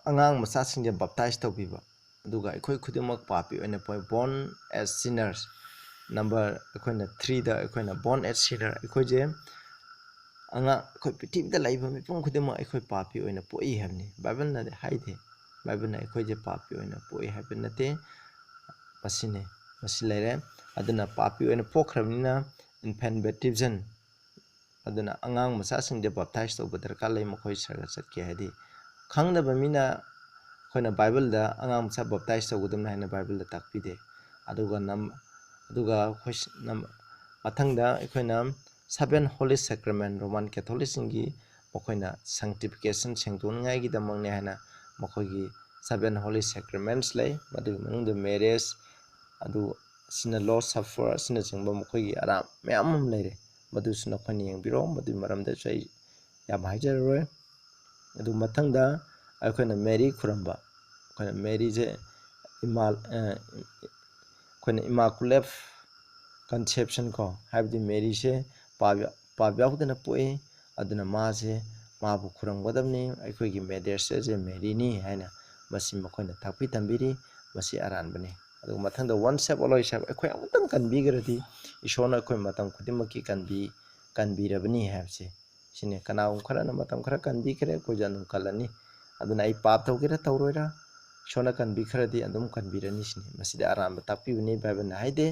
ꯑꯉꯥꯡ ꯃꯆꯥꯁꯤꯡꯁꯦ ꯕꯞꯇꯥꯏꯖ ꯇꯧꯕꯤꯕ ꯑꯗꯨꯒ ꯑꯩꯈꯣꯏ ꯈꯨꯗꯤꯡꯃꯛ ꯄꯥꯄꯤ ꯑꯣꯏꯅ ꯕꯣꯔꯟ ꯑꯦꯁ ꯁꯤꯅꯔꯁ ꯅꯝꯕꯔ ꯑꯩꯈꯣꯏꯅ 3ꯗ ꯑꯩꯈꯣꯏꯅ ꯕꯣꯔꯟ ꯑꯦꯁ ꯁꯤꯅꯔ ꯑꯩꯈꯣꯏꯁꯦ ꯑꯩꯈꯣꯏ ꯄ꯭ꯔꯤꯊꯤꯕꯤꯗ ꯂꯩꯕ ꯃꯤꯄꯨꯝ ꯈꯨꯗꯤꯡꯃꯛ ꯑꯩꯈꯣꯏ ꯄꯥꯄꯤ ꯑꯣꯏꯅ ꯄꯣꯛꯏ ꯍꯥꯏꯕꯅꯤ ꯕꯥꯏꯕꯜꯅꯗꯤ ꯍꯥꯏꯗꯦ ꯕꯥꯏꯕꯜꯅ ꯑꯩꯈꯣꯏꯁꯦ ꯄꯥꯄꯤ ꯑꯣꯏꯅ ꯄꯣꯛꯏ ꯍꯥꯏꯕ ꯅꯠꯇꯦ ꯃꯁꯤꯅꯤ ꯃꯁꯤ ꯂꯩꯔꯦ ꯑꯗꯨꯅ ꯄꯥꯄꯤ ꯑꯣꯏꯅ ꯄꯣꯛꯈ꯭ꯔꯕꯅꯤꯅ ꯏꯟꯐꯦꯟ ꯕꯦꯞꯇꯤꯖꯝ ꯑꯗꯨꯅ ꯑꯉꯥꯡ ꯃꯆꯥꯁꯤꯡꯁꯦ ꯕꯞꯇꯥꯏꯖ ꯇꯧꯕ ꯗꯔꯀꯥꯔ ꯂꯩ ꯃꯈꯣꯏ ꯁꯔꯒ ꯆꯠꯀꯦ ꯍꯥꯏꯗꯤ ꯈꯪꯗꯕ ꯃꯤꯅ ꯑꯩꯈꯣꯏꯅ ꯕꯥꯏꯕꯜꯗ ꯑꯉꯥꯡ ꯃꯆꯥ ꯕꯞꯇꯥꯏꯖ ꯇꯧꯒꯗꯕꯅꯤ ꯍꯥꯏꯅ ꯕꯥꯏꯕꯜꯗ ꯇꯥꯛꯄꯤꯗꯦ ꯑꯗꯨꯒ ꯃꯊꯪꯗ ꯑꯩꯈꯣꯏꯅ 7 ꯍꯣꯂꯤ ꯁꯦꯀ꯭ꯔꯃꯦꯟ ꯔꯣꯃꯥꯟ ꯀꯦꯊꯣꯂꯤꯛꯁꯤꯡꯒꯤ ꯃꯈꯣꯏꯅ ꯁꯪꯇꯤꯐꯤꯀꯦꯁꯟ ꯁꯦꯡꯗꯣꯛꯅꯤꯡꯉꯥꯏꯒꯤꯗꯃꯛꯅꯤ ꯍꯥꯏꯅ ꯃꯈꯣꯏꯒꯤ 7 ꯍꯣꯂꯤ ꯁꯦꯀ꯭ꯔꯃꯦꯟꯁ ꯂꯩ ꯃꯗꯨꯒꯤ ꯃꯅꯨꯡꯗ ꯃꯦꯔꯦꯖ ꯑꯗꯨ ꯑꯁꯤꯅ ꯂꯣꯁ ꯁꯐꯔ ꯑꯁꯤꯅꯆꯤꯡꯕ ꯃꯈꯣꯏꯒꯤ ꯑꯔꯥꯝ ꯃꯌꯥꯝ ꯑꯃ ꯂꯩꯔꯦ ꯃꯗꯨꯁꯨ ꯅꯈꯣꯏꯅ ꯌꯦꯡꯕꯤꯔꯣ ꯃꯗꯨꯒꯤ ꯃꯔꯝꯗꯁꯨ ꯑꯩ ꯌꯥꯝ ꯍꯥꯏꯖꯔꯔꯣꯏ ꯑꯗꯨ ꯃꯊꯪꯗ ꯑꯩꯈꯣꯏꯅ ꯃꯦꯔꯤ ꯈꯨꯔꯨꯝꯕ ꯑꯩꯈꯣꯏꯅ ꯃꯦꯔꯤꯁꯦ ꯑꯩꯈꯣꯏꯅ ꯏꯃꯥꯀꯨꯂꯦꯠ ꯀꯟꯁꯦꯞꯁꯟ ꯀꯣ ꯍꯥꯏꯕꯗꯤ ꯃꯦꯔꯤꯁꯦ ꯄꯥꯞ ꯌꯥꯎꯗꯅ ꯄꯣꯛꯏ ꯑꯗꯨꯅ ꯃꯥꯕꯨ ꯈꯨꯔꯨꯝꯒꯗꯕꯅꯤ ꯑꯩꯈꯣꯏꯒꯤ ꯃꯦꯗꯔꯁꯦ ꯃꯦꯔꯤꯅꯤ ꯍꯥꯏꯅ ꯃꯁꯤ ꯃꯈꯣꯏꯅ ꯇꯥꯛꯄꯤ ꯇꯝꯕꯤꯔꯤ ꯃꯁꯤ ꯑꯔꯥꯟꯕꯅꯤ ꯑꯗꯨꯒ ꯃꯊꯪꯗ ꯋꯥꯟ ꯁꯦꯞ ꯑꯣꯜꯋꯦꯖ ꯁꯦꯞ ꯑꯩꯈꯣꯏ ꯑꯃꯨꯛꯇꯪ ꯀꯟꯕꯤꯈ꯭ꯔꯗꯤ ꯏꯁꯣꯔꯅ ꯑꯩꯈꯣꯏ ꯃꯇꯝ ꯈꯨꯗꯤꯡꯃꯛꯀꯤ ꯀꯟꯕꯤꯔꯕꯅꯤ ꯍꯥꯏꯕꯁꯦ ꯁꯤꯅꯤ ꯀꯅꯥꯒꯨꯝꯕ ꯈꯔꯅ ꯃꯇꯝ ꯈꯔ ꯀꯟꯕꯤꯈ꯭ꯔꯦ ꯑꯩꯈꯣꯏꯁꯨ ꯑꯗꯨꯝ ꯀꯜꯂꯅꯤ ꯑꯗꯨꯅ ꯑꯩ ꯄꯥꯞ ꯇꯧꯒꯦꯔꯥ ꯇꯧꯔꯣꯏꯔꯥ ꯏꯁꯣꯔꯅ ꯀꯟꯕꯤꯈ꯭ꯔꯗꯤ ꯑꯗꯨꯝ ꯀꯟꯕꯤꯔꯅꯤ ꯁꯤꯅꯤ ꯃꯁꯤꯗꯤ ꯑꯔꯥꯟꯕ ꯇꯥꯛꯄꯤꯕꯅꯤ ꯕꯥꯏꯕꯜꯅ ꯍꯥꯏꯗꯦ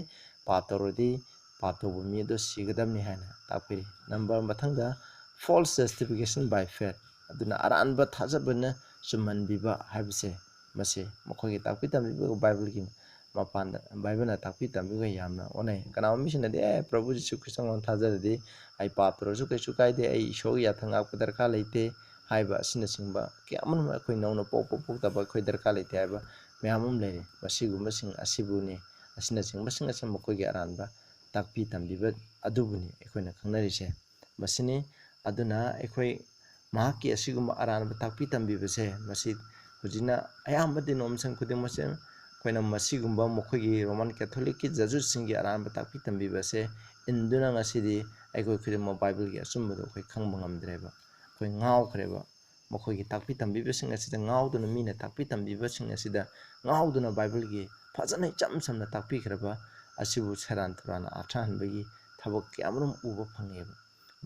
ꯄꯥꯞ ꯇꯧꯔꯗꯤ ꯄꯥꯞ ꯇꯧꯕ ꯃꯤ ꯑꯗꯨ ꯁꯤꯒꯗꯕꯅꯤ ꯍꯥꯏꯅ ꯇꯥꯛꯄꯤꯔꯤ ꯃꯊꯪꯗ ꯐꯣꯜꯁ ꯖꯁꯇꯤꯐꯤꯀꯦꯁꯟ ꯕꯥꯏ ꯐꯦꯠ ꯑꯗꯨꯅ ꯑꯔꯥꯟꯕ ꯊꯥꯖꯕꯅ ꯆꯨꯝꯍꯟꯕꯤꯕ ꯍꯥꯏꯕꯁꯦ ꯃꯁꯤ ꯃꯈꯣꯏꯒꯤ ꯇꯥꯛꯄꯤ ꯇꯝꯕꯤꯕꯒ ꯕꯥꯏꯕꯜꯒꯤ ꯃꯄꯥꯟꯗ ꯕꯥꯏꯕꯜꯅ ꯇꯥꯛꯄꯤ ꯇꯝꯕꯤꯕꯒ ꯌꯥꯝꯅ ꯑꯣꯟꯅꯩ ꯀꯅꯥꯒꯨꯝꯕ ꯃꯤꯁꯤꯡꯅꯗꯤ ꯄ꯭ꯔꯚꯨ ꯖꯤꯁꯨ ꯈ꯭ꯔꯤꯁꯇꯣꯡ ꯊꯥꯖꯔꯗꯤ ꯑꯩ ꯄꯥꯞ ꯇꯧꯔꯁꯨ ꯀꯩꯁꯨ ꯀꯥꯏꯗꯦ ꯑꯩ ꯏꯁꯣꯔꯒꯤ ꯌꯥꯊꯪ ꯉꯥꯛꯄ ꯗꯔꯀꯥꯔ ꯂꯩꯇꯦ ꯍꯥꯏꯕ ꯑꯁꯤꯅꯆꯤꯡꯕ ꯀꯌꯥ ꯑꯃ ꯑꯩꯈꯣꯏ ꯅꯧꯅ ꯄꯣꯛꯇꯕ ꯑꯩꯈꯣꯏ ꯗꯔꯀꯥꯔ ꯂꯩꯇꯦ ꯍꯥꯏꯕ ꯃꯌꯥꯝ ꯑꯃ ꯂꯩꯔꯤ ꯃꯁꯤꯒꯨꯝꯕꯁꯤꯡ ꯑꯁꯤꯕꯨꯅꯤ ꯑꯁꯤꯅꯆꯤꯡꯕꯁꯤꯡ ꯑꯁꯤ ꯃꯈꯣꯏꯒꯤ ꯑꯔꯥꯟꯕ ꯇꯥꯛꯄꯤ ꯇꯝꯕꯤꯕ ꯑꯗꯨꯕꯨꯅꯤ ꯑꯩꯈꯣꯏꯅ ꯈꯪꯅꯔꯤꯁꯦ ꯃꯁꯤꯅꯤ ꯑꯗꯨꯅ ꯑꯩꯈꯣꯏ ꯃꯍꯥꯛꯀꯤ ꯑꯁꯤꯒꯨꯝꯕ ꯑꯔꯥꯟꯕ ꯇꯥꯛꯄꯤ ꯇꯝꯕꯤꯕꯁꯦ ꯃꯁꯤ ꯍꯧꯖꯤꯛꯅ ꯑꯌꯥꯝꯕ ꯗꯤꯅꯣꯃꯤꯅꯦꯁꯟ ꯈꯨꯗꯤꯡꯃꯛꯁꯦ ꯑꯩꯈꯣꯏꯅ ꯃꯁꯤꯒꯨꯝꯕ ꯃꯈꯣꯏꯒꯤ ꯔꯣꯃꯥꯟ ꯀꯦꯊꯣꯂꯤꯛꯀꯤ ꯖꯖꯨꯁꯤꯡꯒꯤ ꯑꯔꯥꯟꯕ ꯇꯥꯛꯄꯤ ꯇꯝꯕꯤꯕꯁꯦ ꯏꯟꯗꯨꯅ ꯉꯁꯤꯗꯤ ꯑꯩꯈꯣꯏ ꯈꯨꯗꯤꯡꯃꯛ ꯕꯥꯏꯕꯜꯒꯤ ꯑꯆꯨꯝꯕꯗꯣ ꯑꯩꯈꯣꯏ ꯈꯪꯕ ꯉꯝꯗ꯭ꯔꯦꯕ ꯑꯩꯈꯣꯏ ꯉꯥꯎꯈ꯭ꯔꯦꯕ ꯃꯈꯣꯏꯒꯤ ꯇꯥꯛꯄꯤ ꯇꯝꯕꯤꯕꯁꯤꯡ ꯑꯁꯤꯗ ꯉꯥꯎꯗꯨꯅ ꯃꯤꯅ ꯇꯥꯛꯄꯤ ꯇꯝꯕꯤꯕꯁꯤꯡ ꯑꯁꯤꯗ ꯉꯥꯎꯗꯨꯅ ꯕꯥꯏꯕꯜꯒꯤ ꯐꯖꯅ ꯏꯆꯝ ꯆꯝꯅ ꯇꯥꯛꯄꯤꯈ꯭ꯔꯕ ꯑꯁꯤꯕꯨ ꯁꯦꯔꯥꯟ ꯇꯨꯔꯥꯟ ꯑꯥꯔꯊꯍꯟꯕꯒꯤ ꯊꯕꯛ ꯀꯌꯥꯃꯔꯨꯝ ꯎꯕ ꯐꯪꯉꯦꯕ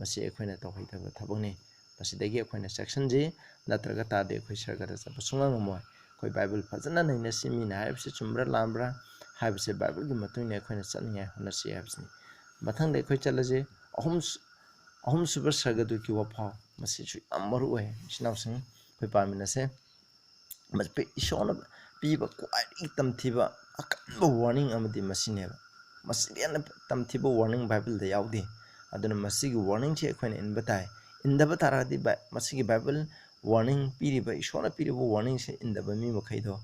ꯃꯁꯤ ꯑꯩꯈꯣꯏꯅ ꯇꯧꯍꯩꯗꯕ ꯊꯕꯛꯅꯤ ꯃꯁꯤꯗꯒꯤ ꯑꯩꯈꯣꯏꯅ ꯆꯦꯛꯁꯤꯟꯖꯤ ꯅꯠꯇ꯭ꯔꯒ ꯇꯥꯔꯗꯤ ꯑꯩꯈꯣꯏ ꯁꯔꯒꯗ ꯆꯠꯄ ꯁꯨꯡꯉꯝ ꯉꯝꯃꯣꯏ ꯑꯩꯈꯣꯏ ꯕꯥꯏꯕꯜ ꯐꯖꯅ ꯅꯩꯅꯁꯤ ꯃꯤꯅ ꯍꯥꯏꯔꯤꯕꯁꯤ ꯆꯨꯝꯕ꯭ꯔꯥ ꯂꯥꯟꯕ꯭ꯔꯥ ꯍꯥꯏꯕꯁꯦ ꯕꯥꯏꯕꯜꯒꯤ ꯃꯇꯨꯡ ꯏꯟꯅ ꯑꯩꯈꯣꯏꯅ ꯆꯠꯅꯤꯡꯉꯥꯏ ꯍꯣꯠꯅꯁꯤ ꯍꯥꯏꯕꯁꯤꯅꯤ ꯃꯊꯪꯗ ꯑꯩꯈꯣꯏ ꯆꯠꯂꯁꯤ ꯑꯍꯨꯝꯁꯨꯕ ꯁꯔꯒꯗꯨꯒꯤ ꯋꯥꯐꯥꯎ ꯃꯁꯤꯁꯨ ꯌꯥꯝ ꯃꯔꯨ ꯑꯣꯏ ꯏꯆꯤꯟꯅꯥꯎꯁꯤꯡ ꯑꯩꯈꯣꯏ ꯄꯥꯃꯤꯟꯅꯁꯦ ꯏꯁꯣꯔꯅ ꯄꯤꯕ ꯈ꯭ꯋꯥꯏꯗꯒꯤ ꯇꯝꯊꯤꯕ ꯑꯀꯟꯕ ꯋꯥꯔꯅꯤꯡ ꯑꯃꯗꯤ ꯃꯁꯤꯅꯦꯕ ꯃꯁꯤꯗꯤ ꯍꯦꯟꯅ ꯇꯝꯊꯤꯕ ꯋꯥꯔꯅꯤꯡ ꯕꯥꯏꯕꯜꯗ ꯌꯥꯎꯗꯦ ꯑꯗꯨꯅ ꯃꯁꯤꯒꯤ ꯋꯥꯔꯅꯤꯡꯁꯤ ꯑꯩꯈꯣꯏꯅ ꯏꯟꯕ ꯇꯥꯏ ꯏꯟꯗꯕ ꯇꯥꯔꯒꯗꯤ ꯃꯁꯤꯒꯤ ꯕꯥꯏꯕꯜ ꯋꯥꯔꯅꯤꯡ ꯄꯤꯔꯤꯕ ꯏꯁꯣꯔꯅ ꯄꯤꯔꯤꯕ ꯋꯥꯔꯅꯤꯡꯁꯤ ꯏꯟꯗꯕ ꯃꯤ ꯃꯈꯩꯗꯣ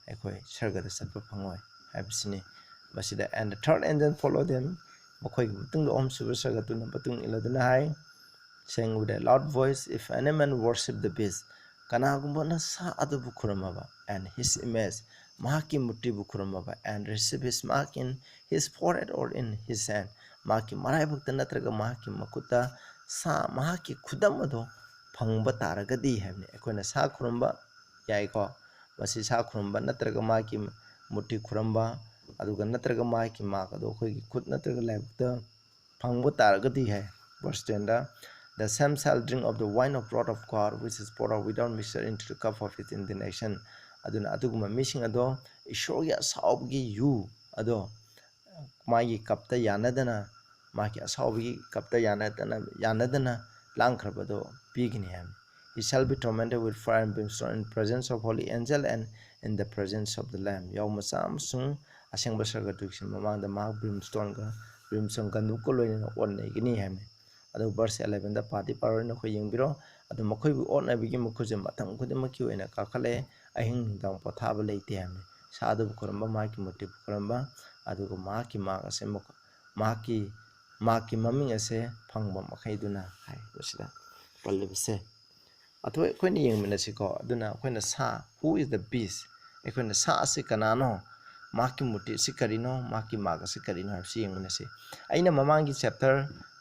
ꯑꯩꯈꯣꯏ ꯁꯔꯒꯗ ꯆꯠꯄ ꯐꯪꯉꯣꯏ ꯍꯥꯏꯕꯁꯤꯅꯤ ꯃꯁꯤꯗ and the third angel followed them ꯃꯈꯣꯏꯒꯤ ꯃꯇꯨꯡꯗ ꯑꯍꯨꯝꯁꯨꯕ ꯁꯔꯒꯗꯨꯅ ꯃꯇꯨꯡ ꯏꯜꯂꯗꯨꯅ ꯍꯥꯏ saying with a loud voice if any man worship the beast kanagumba sa adubu kuramaba and his image mahaki mutibu kuramaba and receive his mark in his forehead or in his hand mahaki marai bhakta natraga mahaki makuta sa mahaki khudamado phangba taragadi habne akoina sa khuramba yai ko masi sa khuramba natraga mahaki muti khuramba aduga natraga mahaki makado khoi khut natraga laibta phangba taragadi hai verse 10 the same shall drink of the wine of wrath of God, which is poured out without mixture into the cup of his indignation. Aduna aduguma missing ado ishorya saubgi yu ado magi kapta yanadana magi asaubgi kapta yanadana langkrabado pigini ham. He shall be tormented with fire and brimstone in presence of holy angel and in the presence of the Lamb. Yaumasam sung aseng basarga duksin mamang the mag brimstone ka nukoloina on negini ham. अदो वर्ष 11 दा party Paron खो यंगबिरो अदो मखोय बु own अबिगे मखोजे मतम खुदे मक्यु एना काखले अहिंग निदां पथाब लेते हम सादु बुखरम मा की मोटि बुखरम अदो को मा की मा असे मा की ममिंग असे फंगब मखैदुना हाय बसिदा पल्लबसे अथो अखोयनि यंगमिनसिको अदुना अखोयना सा हु इज द बीस्ट अखोयना सा असे कनानो माकी मुटी से करिनो माकी माग से करिनो हाबसी यंगमिनसि अइना ममांगी chapter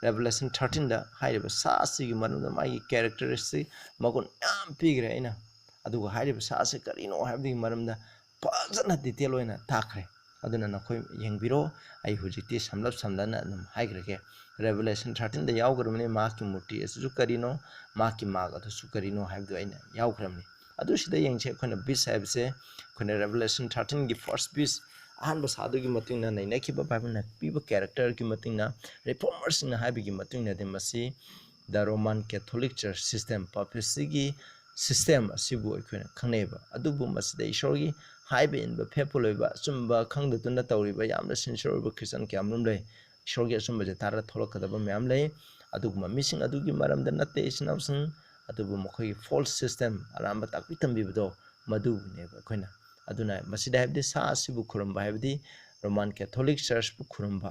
Revelation 13 da hairiba sa asigi manunda magi characteristic magun yam pigre aina aduga hairiba sa ase karino habdi maramda fazana detail oina takre aduna nakhoi yengbiro ai hujikti samlap samlana adum haigrege Revelation 13 da yawgrumne maki muti asu karino maki maga su karino habdu aina yawgramni adu sida yengche khona bis habse khona Revelation 13 gi first bis अहम साधु की मतिंग ना नहीं नेकी बाबा ना पीबा character की मतिंग ना रिफॉर्मर्स ना हाबी की मतिंग ना दे मसी the Roman Catholic church system papacy की सिस्टम असिबु अखोना खंगनेबा अदुबु मसिदा ईश्वरगी हाइबे इन ब फेफुल ओइबा चुम्बा खंगदुना तौरिबा यामना सिंसियर ओइबा क्रिश्चियन क्यामनुम लै ईश्वरगी असुम्बा जे तारा थोलकदबा म्याम लै अदुगुमा मिसिंग अदुगी मरमदा नते इसिनावसंग अदुबु मखोई फॉल्स सिस्टम अरांबा ताकपि तंबिबदो मदुनेबा अखोना aduna masida habdi sa asibu khurumba habdi roman catholic church bu khurumba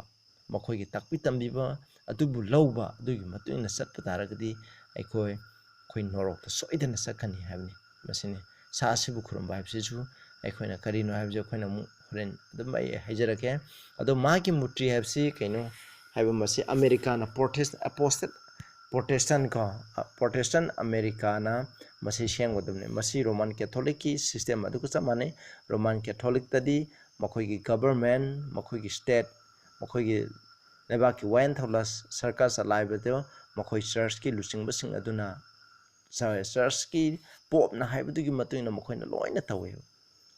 makhoi gi takpi tambiba adubu lawba adugi matuina satpa taragadi khoi norok ta soidana sakani habni masini sa asibu khurumba habsi ju aikoina karino habje khoina mu horen adumai haijarake ado magi mutri habsi kaino haiba masi america na Protestant America na masi shengwadumne masi Roman Catholic ki system adu kusa mane Roman Catholic tadi makhoi gi government makhoi gi state makhoi gi leba ki wain tholas sarkar salai bedo makhoi church ki lusing basing aduna church ki pop na haibadu gi matuina makhoi na loina tawe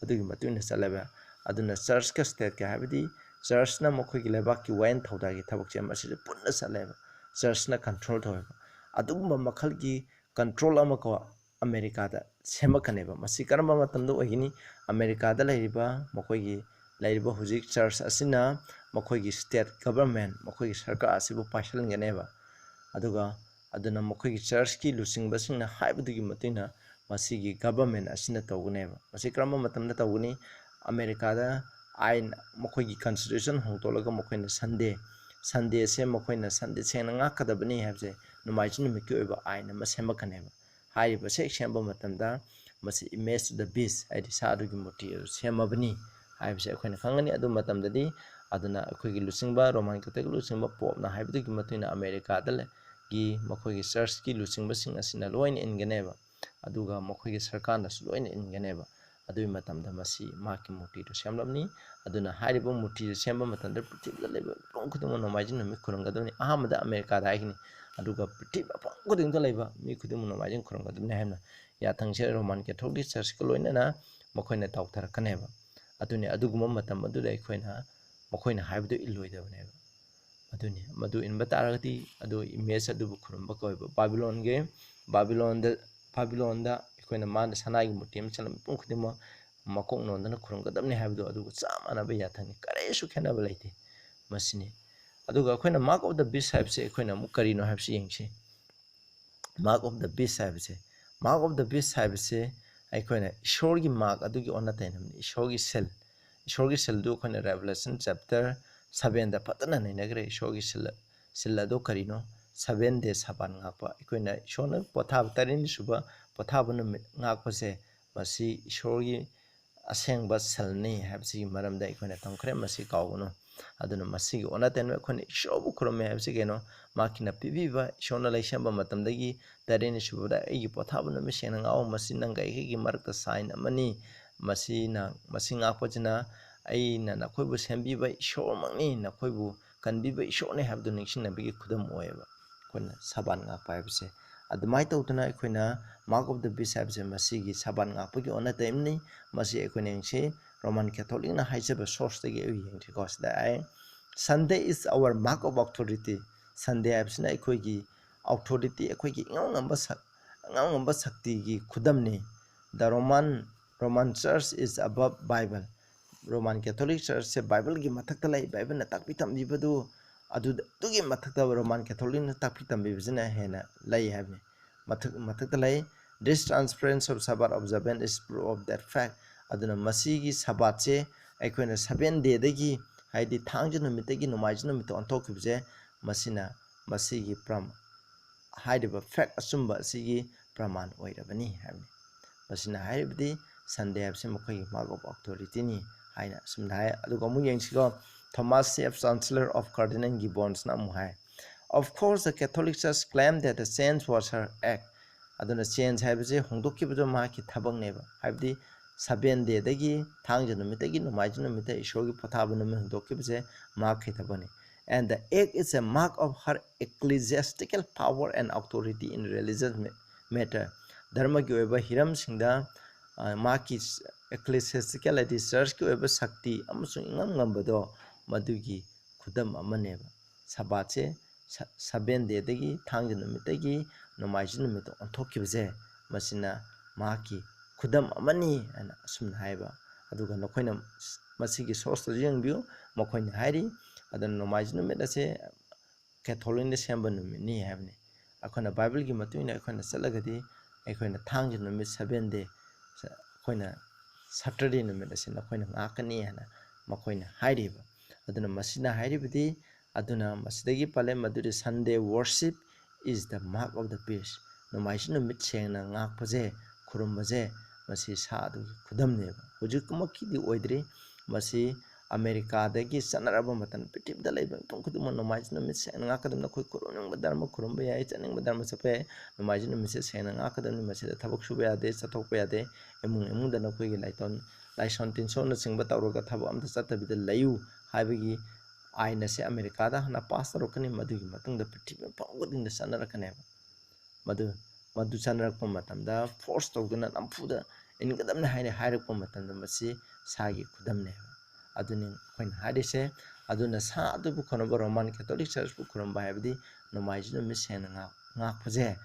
adu gi matuina salaba aduna church ka state ka habidi church na makhoi gi leba ki wain thoda gi thabak che masi punna salaba church na control thoy adugumba makhal gi control amako America da semakaneba masi karamba matamdo ohini America da lairiba makhoi gi lairiba hujik church asina makhoi gi state government makhoi gi sarkar asibu paisal ngeneba aduga aduna makhoi gi church ki lusing basingna haibadu gi matina masi gi government asina tawguneba masi karamba matamda tawguni America da ain makhoi gi constitution hongtolaga makhoi na Sunday se makhoi na Sunday sengna ngakadabani habje numaijin mikki oiba aina masemakaneba हाइबा से सेंबा मतंदा मसी image the बीस आइदि सादु gi मोटी सेमबनी हाइबसे अखोइना खंगनी अदु मतंददी अदुना अखोइगी लुसिंगबा Roman Catholic लुसिंगबा पोपना हाइबदु gi मतिना America दल gi मखोइगी church की लुसिंगबा सिंग असिना lion इनगनेबा अदुगा मखोइगी सरकारना lion इनगनेबा अदुइ मतंदा मसी माकी मोटी तो सेमलबनी aduna haribo muti semba matanda prithibida leba pong khudum nomaijin numi khurungaduni ahamada america da haigini aduga prithibida pong khudum da leba mi khudum nomaijin khurungaduni haina yathang se roman catholic church ko loinana makoina tawthar kaneba aduni aduguma matam adu dai khoina makoina haibudu illoidabneba aduni madu inba taragati adu image adu khurumba ko Babylon da ikhoina man sanai muti am chalam pong khudum makok nondana khurungadabni haibdo aduga chamanaba yathangni karesu khenaba leite masini aduga akoina mark of the beast haibse akoina mu karino haibse yengse mark of the beast haibse mark of the beast haibse akoina ishorgi mark adugi onna tainamni ishorgi sel du akoina revelation chapter 7 da patana nainagre ishorgi sel ado karino 7 days saban ngakpa akoina ishona pothab tarin suba pothab numit ngakpase masi ishorgi asengba selni habsi maramda ikone tongkhre masi kawuno aduna masi ona tenme khone ishobu khrome habsi geno makina pibiba shona laisamba matamdagi tareni subuda egi pothabuna me sena ngaw masi nanga egi markta sign amani masi ngakpajina aina nakhoibu sembiba ishomangni nakhoibu kanbiba ishone habdu ningsingna bigi khudam oeba khona saban ngakpa habse adumai tawtuna ikhoina mark of the beast habse masigi saban ngakpagi ona taimni masi ekone se Roman Catholic na haijaba source tagi yengthi cause that Sunday is our mark of authority. Sunday absina ekoigi authority ekoigi ngamba sakti gi khudamni. The Roman Church is above Bible. Roman Catholic Church se Bible gi mathakta lai Bible na takpi tambi badu adu gi mathakta Roman Catholic na takpi tambi bijina hena lai habni mathakta lai. This transference of Sabbath observance is proof of that fact. Aduna masigi sabatse aikoina 7 day dagi haidi thangju numitagi numaiju numito onthokibje masina masigi pram haidiba fact asumba asigi praman oirabani habni masina haibdi Sunday habse mokai mark of authority ni haina sumna hai aduga mu yengsigo Thomas F. Chancellor of Cardinal Gibbons na mu hai. Of course the Catholic Church claimed that the saint was her act aduna change haibse hongdokibjo ma ki thabang neba haibdi 7 day dagi thangju numitagi numaiju numita ishogi pothabu numi hongdokibje ma ki thabani and the act is a mark of her ecclesiastical power and authority in religious matter dharma ki oiba hiram singda ma ki ecclesiasticality church ki oiba sakti amasung ingam ngambado madugi khudam amaneba sabache 7 day dagi thangju numitagi numaiju numito onthokibje masina ma ki khudam amani ana sumna haiba aduga nokoina masigi source to jengbiu mokoina hairi adan numaiju numit ase Catholic ne semba numit ni habni akona Bible gi matuina akona salagadi akona thangju numit 7 day akona Saturday numit ase nokoina ngakani hana mokoina hairiba aduna masina hairibidi aduna masidagi pale maduri Sunday worship is the mark of the beast numaiju numit sengna ngakpaje khurumbaje masi sadu khudamneba hujikmakidi oidri masi America dagi sanaraba matan pitibda laiba tongkhudum nomaiju numit sengna ngakadamna khoi kurunung dharma khurumba yai chaning dharma chape nomaiju numit sengna ngakadamni masida thabak suba yade chathokpa yade emung dana khoi gi laison tinson na singba tawraga thabo amta chatabida layu haibagi aina se America da hana pass tarokani madugi matungda pitibda pangudinda sanarakaneba madu chanarakpa matamda force tawduna namfuda ingadamna hairakpa matamda masi sagi khudamne aduni khoin harise aduna sa adu khonaba Roman Catholic Church bu khuramba haibdi nomaiju numit sena ngakphaje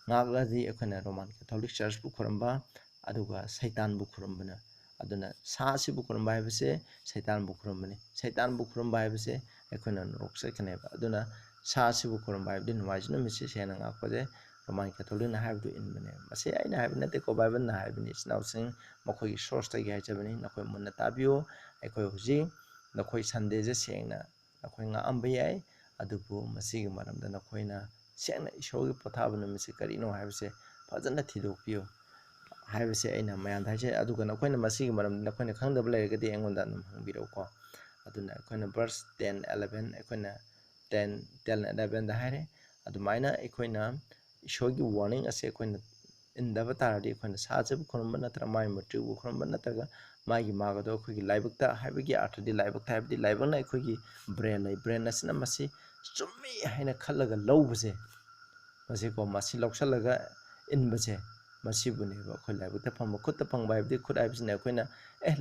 ngagladi ekhona Roman Catholic Church bu khuramba aduga Satan bu khurambana aduna sa si bu khuramba haibse Satan bu khurambani Satan bu khuramba haibse ekhona rokse khaneba aduna sa si bu khuramba haibdi nomaiju numit sena ngakphaje Roman Catholic na haibdu inbane masi aina haibna te ko Bible na haibni isnaw sing makhoi source tagi haichabani nakoi munna tabiyo aikoi huji nakoi Sunday je sengna nakoi nga ambayai adubu masigi maramda nakoina sengna ishogi pothaba numisi karino haibse fajana thidokpiyo haibse aina mayan haise aduga nakoina masigi maramda nakoina khangdaba lairagadi engonda num hangbiro ko aduna akoina verse 10 11 akoina 10 11 da haire adumaina akoina ishogi warning ase akoina indaba taradi akhona sajabu khurumba natra mai matribu khurumba natraga magi magado akhoi laibakta haibagi arthadi laibakta haibdi laibakna akhoi brain lai brain asina masi chummi haina khallaga lawbase masi ko masi lawsalaga inbase masi buneba akhoi laibakta phangba khutta phangba haibdi khut haibsina akhoi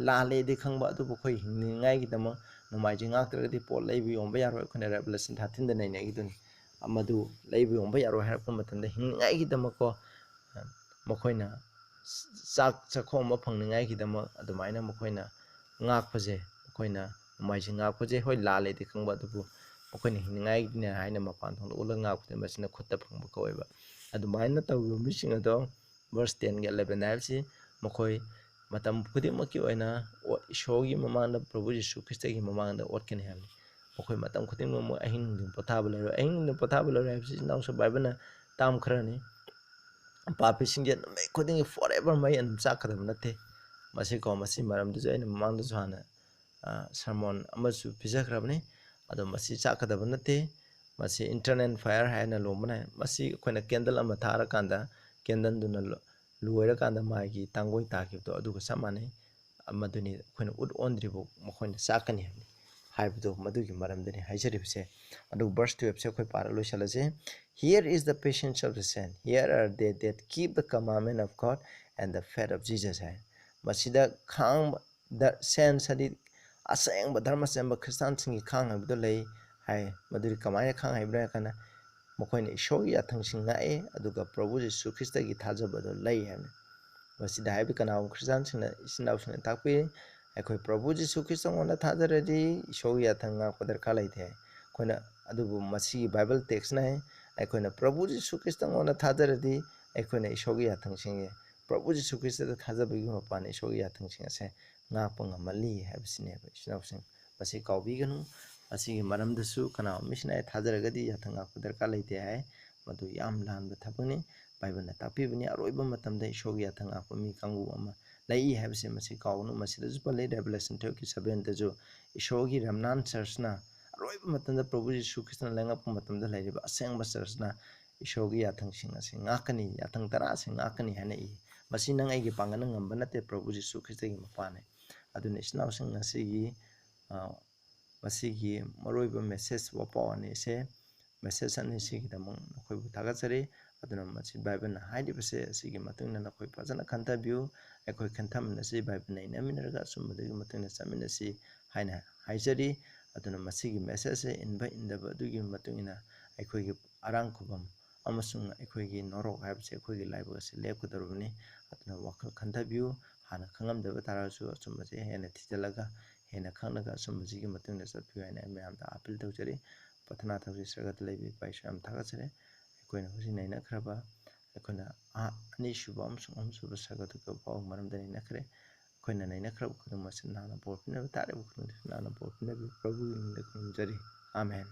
lale di khangba adu akhoi hingai gi dama nomai jingak tragadi pol laibi yomba yaro akhoi revelation 13 da nei nei gi amadu laibi yomba yaro harappa matanda hingai gi dama ko makoina chak chakhoma phangningai gi dama adumaina makoina ngakpase makoina maisi ngakpase hoi lale di khangba dubu makoina hingai ne haina mapan thong ula ngakpase masina khutta phangba koiba adumaina tawru mising ado verse 10 ge 11 haibsi makoi matam khudimaki oina ishogi mamangda prabhu jisu krista gi mamangda otkene habni makoi matam khudimma mo ahin dum pothaba laro haibsi nausa baibana tam kharani papi singye me khuding forever mai an chakadam nate masi ko masi maram du jaina mamangda jana sermon amasu pijakrabni ado masi chakadam nate masi internet fire haina lomana masi koina candle ama thara kanda candle duna luoira kanda magi tangoi takibto aduga samane amaduni koina ud ondribo makoina chakani habni haibdo madugi maramdani haijaribse adu verse 12 se khoi para loisalase. Here is the patience of the saint. Here are they that keep the commandment of God and the faith of Jesus. Masida khang the saint sadi aseng ba dharma semba Christian singi khang habdo lei hai maduri kamaya khang haibra kana makoina ishogi athang singae aduga Prabhu Jesu Christa gi thajabado lei habni masida haibi kana Christian singna isinaw singna takpi akhoi Prabhu Jesu Christa ngona thajaradi ishogi athang ngakpa darkar laite koina adubu masi Bible text na aikoina Prabhu Jesu Christa ngona thajaradi aikoina ishogi athang singe Prabhu Jesu Christa da thajabagi mapane ishogi athang singa se ngakpa ngamali habsine isinaw sing masi kawbiganu masi maramdasu kana misina thajaragadi athang ngakpa darkar laite hai madu yam lanba thapani Bible na tapibani aroiba matamda ishogi athang ngakpa mi kangu ama lai habse masi kawnu masi da jupale Revelation 7 da jo ishogi Ramnan Church na aroiba matamda Prabhu Jesu Christa lengappa matamda lairiba asengba church na ishogi athang singa se ngakani athang tara se ngakani hana masi nang aigi pangana ngamba nate Prabhu Jesu Christa gi mapane aduna isnaw sing asigi masigi maroiba message wapawani se message ani sigi damang nakoi bu thagatsari aduna masi Bible na haidibase asigi matungna nakoi fajana khantabiu akoi khantamna si Bible na inaminarga sumbadagi matungna chaminasi haina haijari aduna masigi message inba indaba dugi matungina aikogi arang khubam amasung aikogi norok haibse aikogi laiba se lepkadarubni aduna wakal khantabiu hana khangamdaba tarasu asumbaje hena thijalaga hena khangnaga asumbaji gi matungna chatpiu haina mayamda appeal tawjari pathana tawji sagat leibi paisam thagatsare aikoina husi naina khraba aikoina ani suba amsung sagat ka paw maramdani nakhre aikoina naina khraba khudum masin nana borpina tare khudum nana borpina Prabhu ni khudum jari amen.